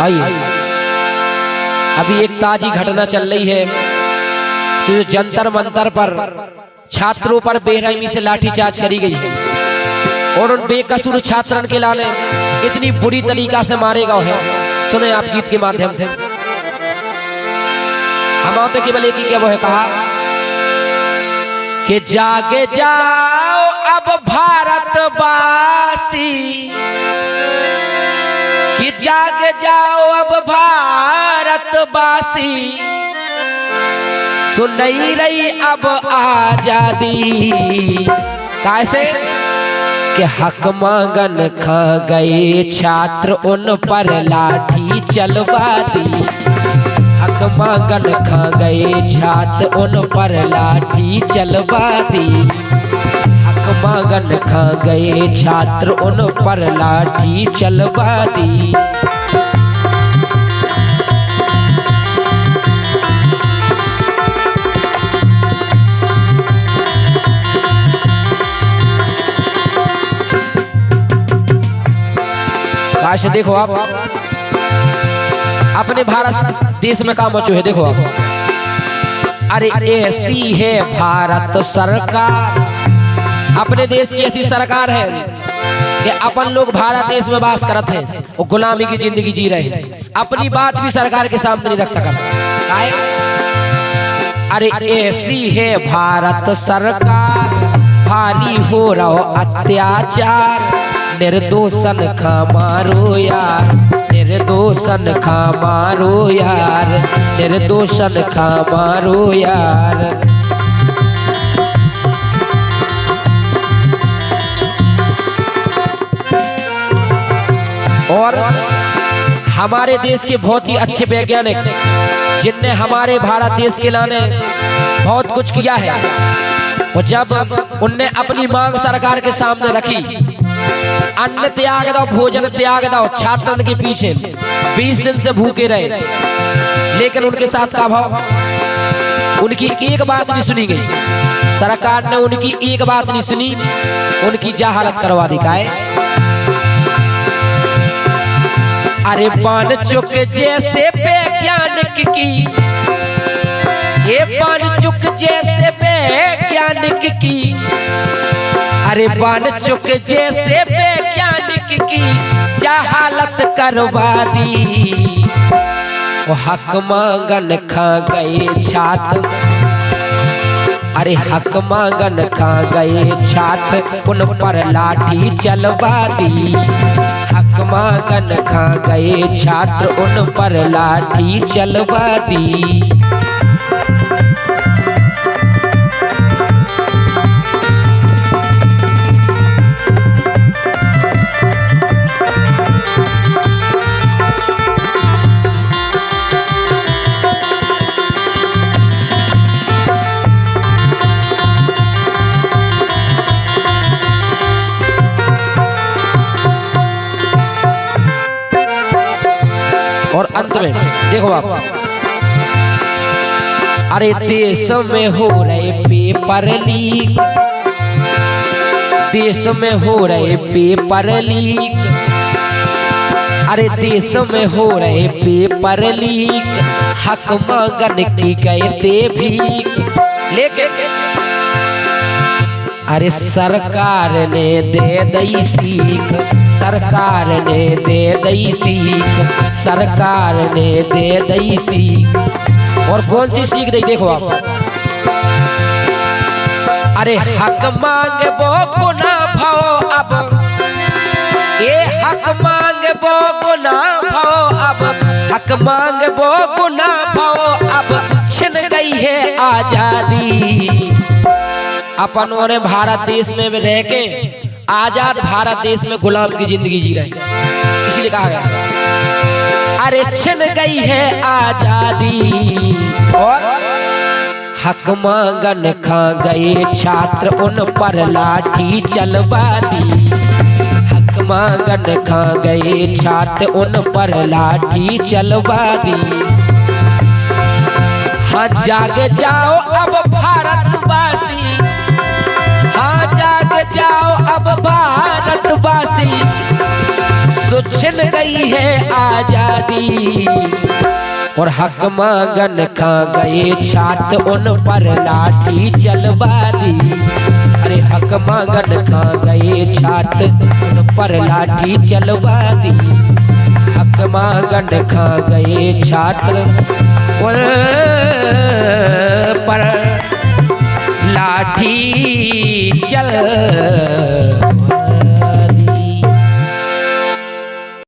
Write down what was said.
आइए, अभी एक ताजी घटना चल रही है कि जंतर मंतर पर छात्रों पर बेरहमी से लाठीचार्ज करी गई है और उन बेकसूर छात्रन के लाने इतनी बुरी तरीका से मारे गए हैं। सुने आप गीत के माध्यम से। हम तो केवल एक ही क्या वो है कहा कि जागे जाओ अब भारतवासी, कि जाग जाओ अब भारतवासी, सुन नहीं रही अब आजादी। कैसे कि हक मांगन खा गए छात्र उन पर लाठी चलवा दी। हक मांगन खा गए छात्र उन पर लाठी चलवा दी। हक मांगन खा गए छात्र उन पर लाठी चलवा दी। काश देखो आप अपने भारत देश में काम मचो है। देखो आप, अरे ऐसी है भारत सरकार, अपने देश की ऐसी सरकार है कि अपन लोग भारत देश में वास करते हैं और गुलामी की जिंदगी जी रहे हैं। अपनी बात भी सरकार के सामने नहीं रख सकता। अरे ऐसी है भारत सरकार, भारी हो रहा अत्याचार, निर्दोषन खा मारो यार, निर्दोषन खा मारो यार, निर्दोषन खा मारो यार। और हमारे देश के बहुत ही अच्छे वैज्ञानिक जिनने हमारे भारत देश के लाने बहुत कुछ किया है, और जब उनने अपनी मांग सरकार के सामने रखी, अन्न त्याग दो, भोजन त्याग दो, छात्रन के पीछे 20 दिन से भूखे रहे, लेकिन उनके साथ का भाव, उनकी एक बात नहीं सुनी गई। सरकार ने उनकी एक बात नहीं सुनी, उनकी जहालत करवा दिखाए। अरे पान चुक जैसे वैज्ञानिक की, ये पान चुक जैसे वैज्ञानिक की, अरे पान चुक जैसे वैज्ञानिक की जहालत करवा दी। वो हक मांगन खा गए छात्र, अरे हक मांगन खा गए छात्र उन पर लाठी चलवा दी। हक मांगन खा गए छात्र उन पर लाठी चलवा दी। और अंत में देखो आप, अरे देश में हो रहे पेपर लीक, देश में हो रहे पेपर लीक, अरे देश में हो रहे पेपर लीक, हक मांगन की गए थे भीख, लेकिन अरे सरकार ने दे दई सीख, सरकार ने दे दई सीख, सरकार ने दे दई सीख। और कौन सी सीख दी देखो आप, अरे हक मांगे वो गुना भाओ अब, ये हक मांगे वो गुना भाओ अब, हक मांगे वो गुना भाओ अब, छिन गई है आजादी। अपनों ने भारत देश में रह के आजाद भारत देश में गुलाम की जिंदगी जी रहे, इसलिए कहा गया अरे छिन गई है आजादी। और हक मांगन खा गए छात्र उन पर लाठी चलवा दी। हक मांगन खा गए छात्र उन पर लाठी चलवा दी। हाँ जाग जाओ अब भारतवासी, हाँ जाग जाओ अब भारतवासी, सो छिन गई है आजादी। और हक मांगन खा गए छात्र उन पर लाठी चलवा दी। अरे हक मांगन खा गए छात्र उन पर लाठी चलवा दी। हक मांगन खा गए छात्र उन पर लाठी चल